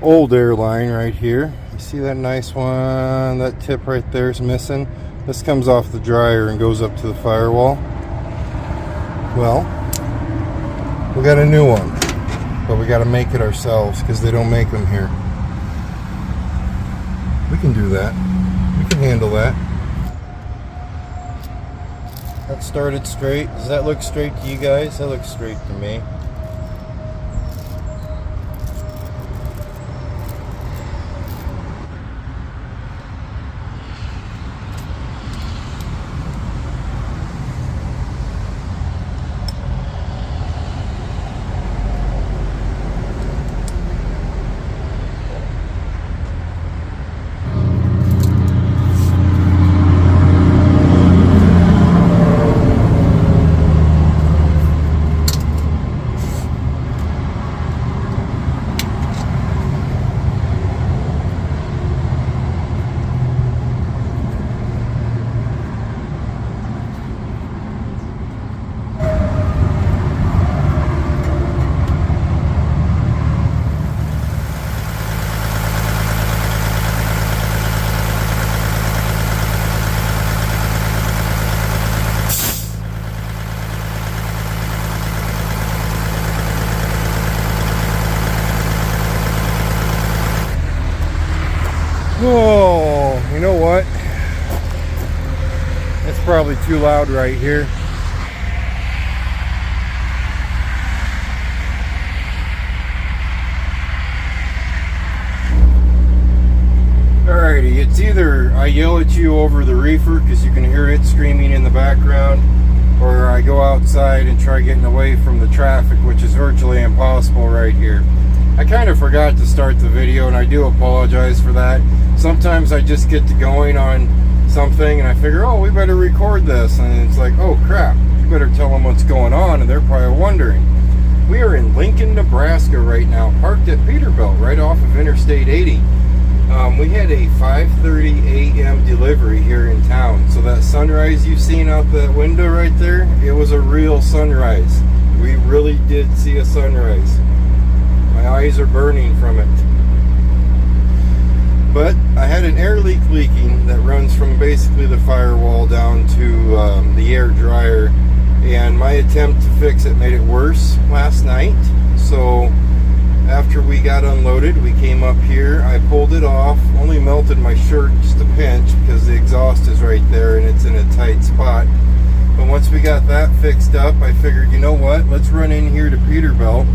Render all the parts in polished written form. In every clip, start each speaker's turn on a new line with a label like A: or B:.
A: old airline right here. You see that nice one? That tip right there is missing. This comes off the dryer and goes up to the firewall. Well, we got a new one, but we got to make it ourselves because they don't make them here. We can do that. We can handle that. That started straight. Does that look straight to you guys? That looks straight to me. Oh, you know what? It's probably too loud right here. Alrighty, it's either I yell at you over the reefer because you can hear it screaming in the background, or I go outside and try getting away from the traffic, which is virtually impossible right here. I kind of forgot to start the video, and I do apologize for that. Sometimes I just get to going on something and I figure, oh, we better record this, and it's like, oh crap, you better tell them what's going on, and they're probably wondering. We are in Lincoln, Nebraska right now, parked at Peterbilt right off of Interstate 80. We had a 5:30 a.m. delivery here in town, so that sunrise you've seen out that window right there, it was a real sunrise. We really did see a sunrise. My eyes are burning from it. But I had an air leak leaking that runs from basically the firewall down to the air dryer, and my attempt to fix it made it worse last night. So after we got unloaded, we came up here, I pulled it off, only melted my shirt just a pinch because the exhaust is right there and it's in a tight spot. But once we got that fixed up, I figured, you know what, let's run in here to Peterbilt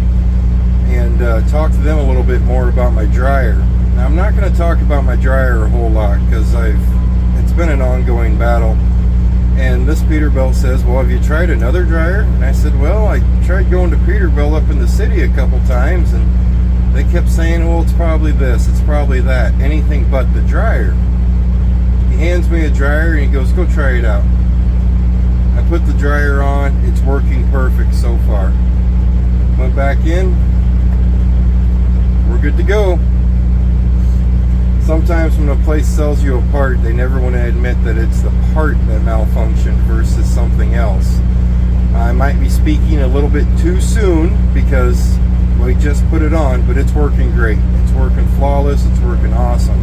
A: and talk to them a little bit more about my dryer. Now, I'm not going to talk about my dryer a whole lot because it's been an ongoing battle. And this Peterbilt says, well, have you tried another dryer? And I said, well, I tried going to Peterbilt up in the city a couple times, and they kept saying, well, it's probably this, it's probably that, anything but the dryer. He hands me a dryer and he goes, go try it out. I put the dryer on, it's working perfect so far. Went back in, we're good to go. Sometimes when a place sells you a part, they never want to admit that it's the part that malfunctioned versus something else. I might be speaking a little bit too soon because we just put it on, but it's working great. It's working flawless, it's working awesome.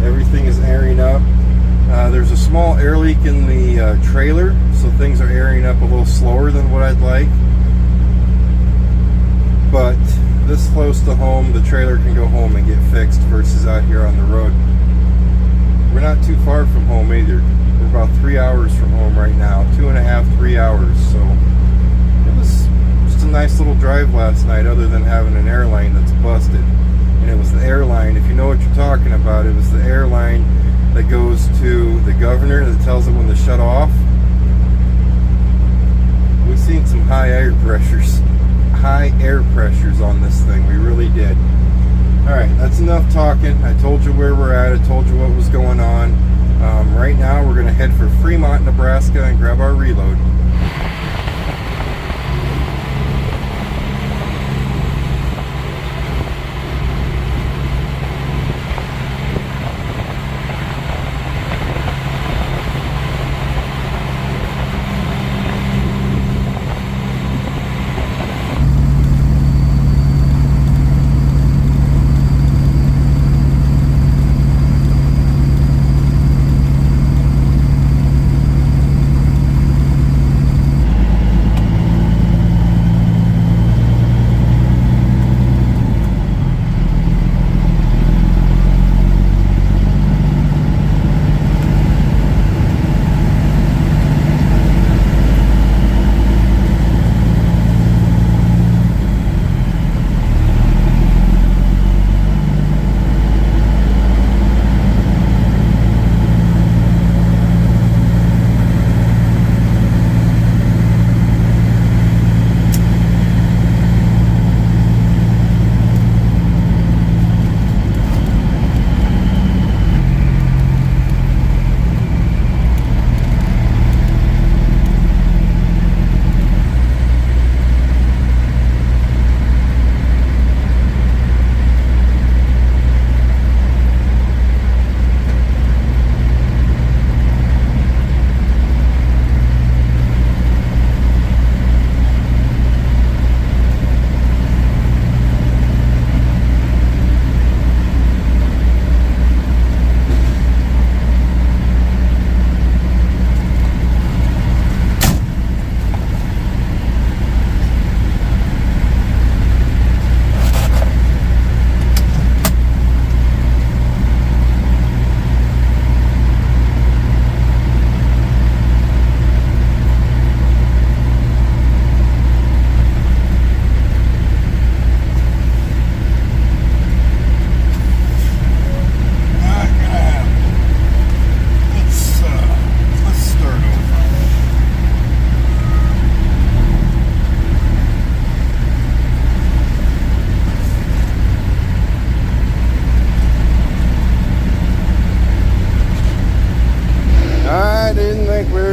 A: Everything is airing up. There's a small air leak in the trailer, so things are airing up a little slower than what I'd like. But this close to home, the trailer can go home and get fixed versus out here on the road. We're not too far from home either. We're about 3 hours from home right now, 2.5, 3 hours. So it was just a nice little drive last night, other than having an airline that's busted. And it was the airline, if you know what you're talking about, it was the airline that goes to the governor that tells it when to shut off. We've seen some high air pressures on this thing. We really did. Alright, that's enough talking. I told you where we're at. I told you what was going on. Right now we're going to head for Fremont, Nebraska and grab our reload.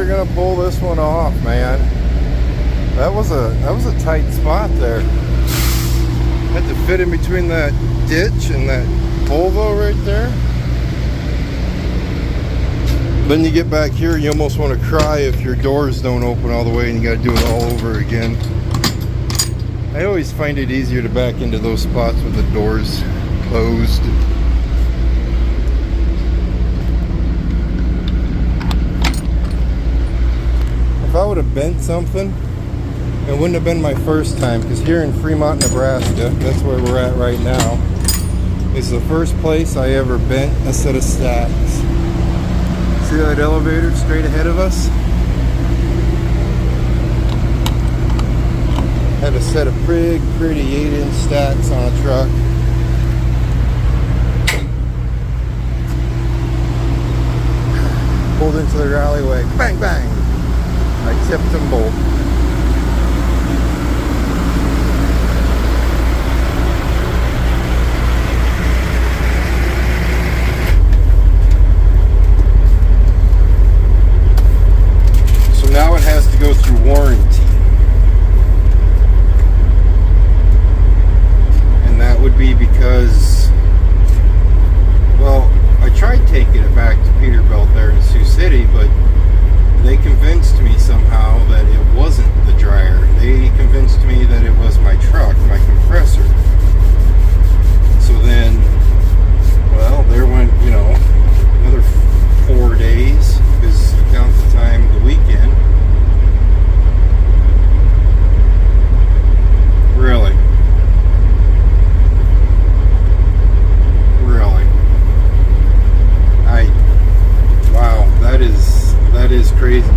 A: they're gonna pull this one off, man. That was a tight spot there. Had to fit in between that ditch and that Volvo right there. Then you get back here, you almost want to cry if your doors don't open all the way and you got to do it all over again. I always find it easier to back into those spots with the doors closed. If I would have bent something, it wouldn't have been my first time, because here in Fremont, Nebraska, that's where we're at right now, is the first place I ever bent a set of stacks. See that elevator straight ahead of us? Had a set of pretty 8-inch stacks on a truck. Pulled into the alleyway, bang bang! I tipped them both. Now it has to go through warranty, and that would be because, well, I tried taking it back to Peterbilt there in Sioux City, but they convinced me somehow that it wasn't the dryer. They convinced me that it was my truck, my compressor. So then, well, there went, you know, another 4 days, because you count the time the weekend. Really? Wow, that is crazy.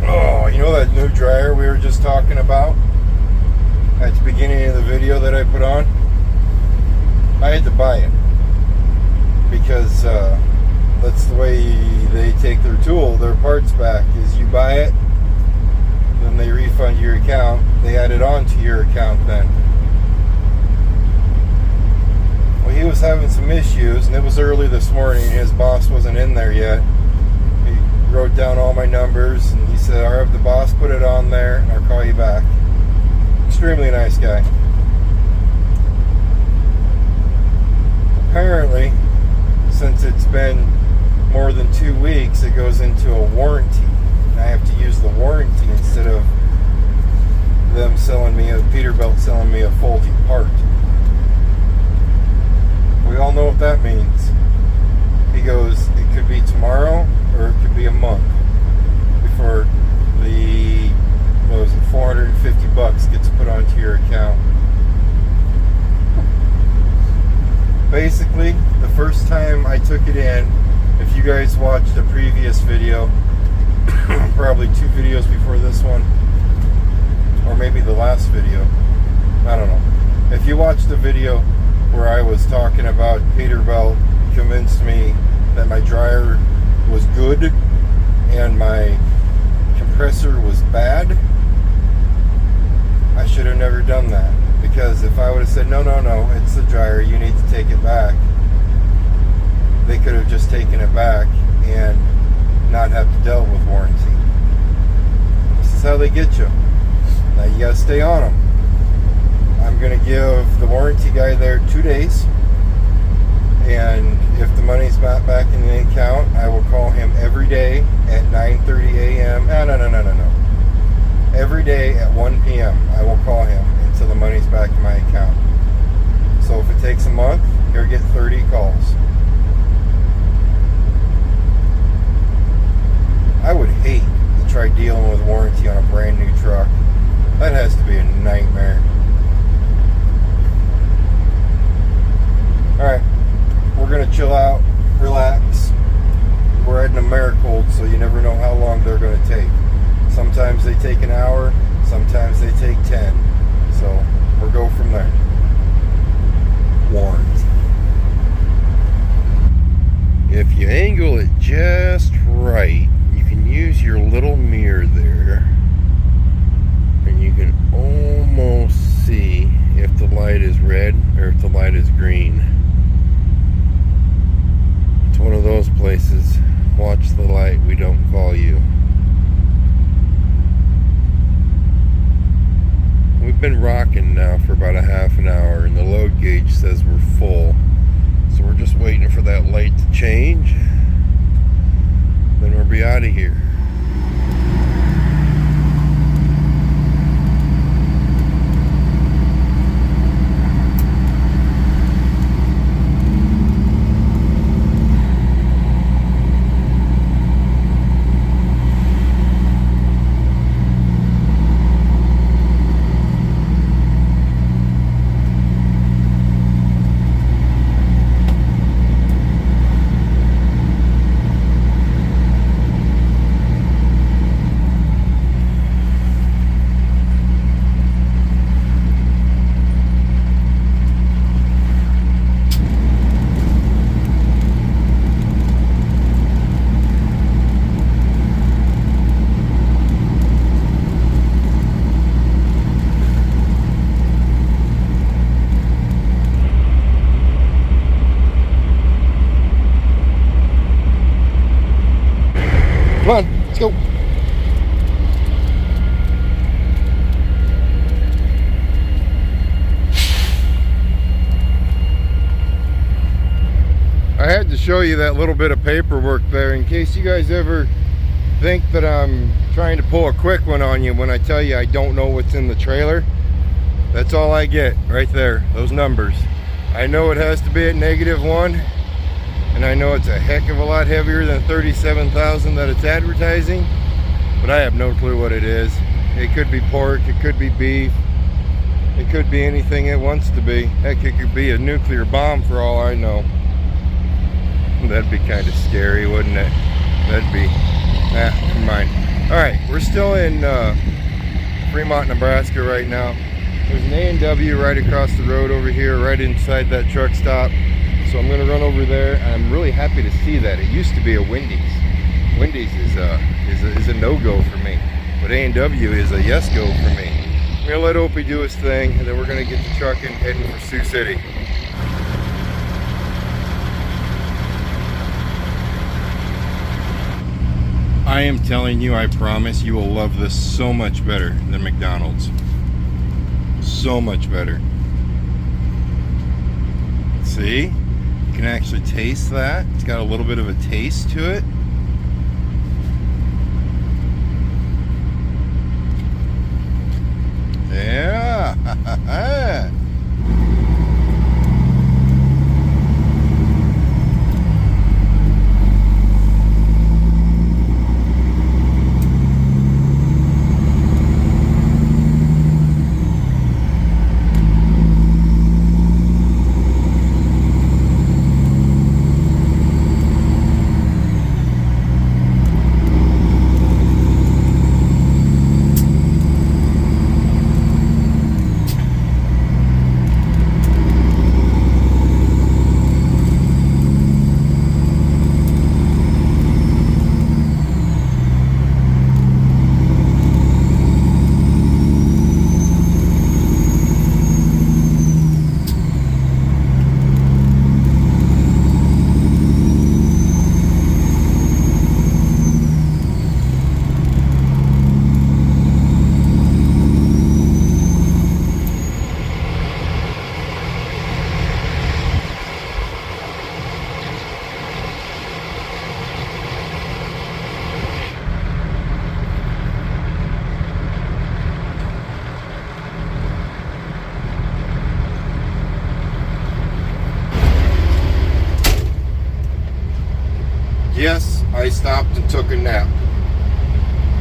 A: Oh, you know that new dryer we were just talking about at the beginning of the video that I put on? I had to buy it because that's the way they take their parts back, is you buy it, then they refund your account. They add it on to your account then. Well, he was having some issues, and it was early this morning. His boss wasn't in there yet. He wrote down all my numbers, and he said, I'll have the boss put it on there, and I'll call you back. Extremely nice guy. Apparently, since it's been more than 2 weeks, it goes into a warranty. And I have to use the warranty instead of them selling me Peterbilt selling me a faulty part. We all know what that means. He goes, it could be tomorrow or it could be a month before the, what was it, $450 gets put onto your account. Basically, the first time I took it in, if you guys watched a previous video, probably 2 videos before this one, or maybe the last video, I don't know. If you watched the video where I was talking about Peterbilt convinced me that my dryer was good and my compressor was bad, I should have never done that. Because if I would have said, no, it's the dryer, you need to take it back, they could have just taken it back and not have to deal with warranty. This is how they get you. Now you gotta stay on them. I'm gonna give the warranty guy there 2 days, and if the money's not back in the account, I will call him every day at 9:30 a.m. No. Every day at 1 p.m. I will call him until the money's back in my account. So if it takes a month, he'll get 30 calls. I would hate to try dealing with warranty on a brand new truck. That has to be a nightmare. Alright, we're going to chill out, relax. We're at an Americold, so you never know how long they're going to take. Sometimes they take an hour, sometimes they take 10. So we'll go from there. Warranty. If you angle it just right, you can use your little mirror there, and you can almost see if the light is red or if the light is green. It's one of those load gauge says we're full. So we're just waiting for that light to change. Then we'll be out of here. Come on, let's go. I had to show you that little bit of paperwork there in case you guys ever think that I'm trying to pull a quick one on you when I tell you I don't know what's in the trailer. That's all I get right there, those numbers. I know it has to be at -1. And I know it's a heck of a lot heavier than 37,000 that it's advertising, but I have no clue what it is. It could be pork, it could be beef, it could be anything it wants to be. Heck, it could be a nuclear bomb for all I know. That'd be kind of scary, wouldn't it? That'd be, never mind. Alright, we're still in Fremont, Nebraska right now. There's an A&W right across the road over here, right inside that truck stop. So I'm going to run over there, and I'm really happy to see that. It used to be a Wendy's. Wendy's is a no-go for me, but A&W is a yes-go for me. I'm going to let Opie do his thing, and then we're going to get the truck and heading for Sioux City. I am telling you, I promise, you will love this so much better than McDonald's. So much better. See? You can actually taste that. It's got a little bit of a taste to it. Yeah. Yes, I stopped and took a nap.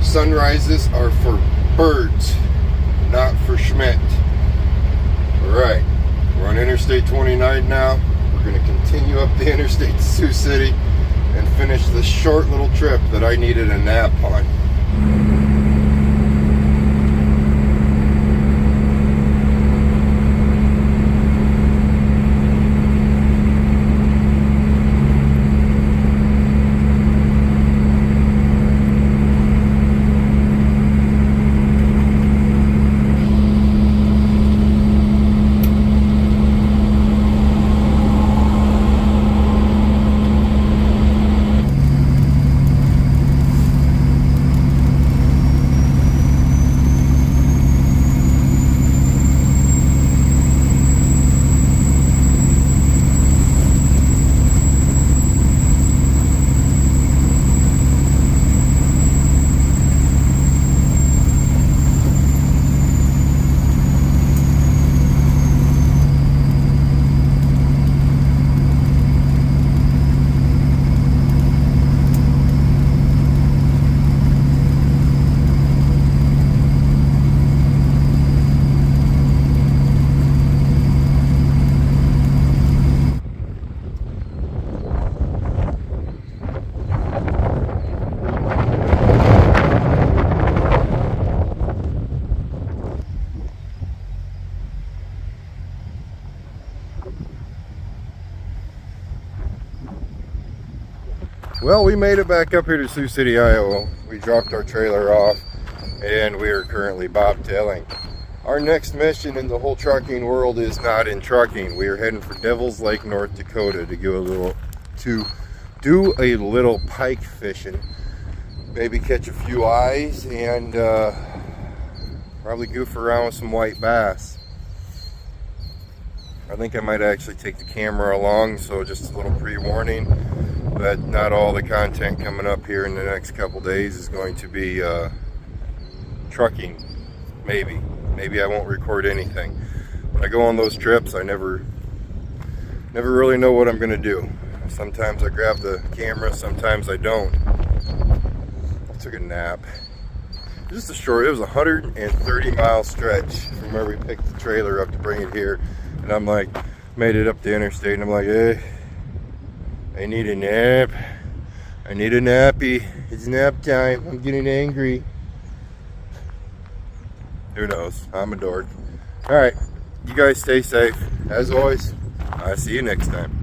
A: Sunrises are for birds, not for Schmidt. Alright, we're on Interstate 29 now. We're going to continue up the interstate to Sioux City and finish this short little trip that I needed a nap on. Well, we made it back up here to Sioux City, Iowa. We dropped our trailer off and we are currently bobtailing. Our next mission in the whole trucking world is not in trucking. We are heading for Devil's Lake, North Dakota to do a little pike fishing. Maybe catch a few eyes and probably goof around with some white bass. I think I might actually take the camera along, so just a little pre-warning that not all the content coming up here in the next couple days is going to be trucking. Maybe I won't record anything. When I go on those trips, I never really know what I'm gonna do. Sometimes I grab the camera, sometimes I don't. I took a nap. Just a short, it was a 130-mile stretch from where we picked the trailer up to bring it here. And I'm like, made it up the interstate and I'm like, hey, I need a nap. I need a nappy. It's nap time. I'm getting angry. Who knows? I'm a dork. Alright, you guys stay safe. As always, I'll see you next time.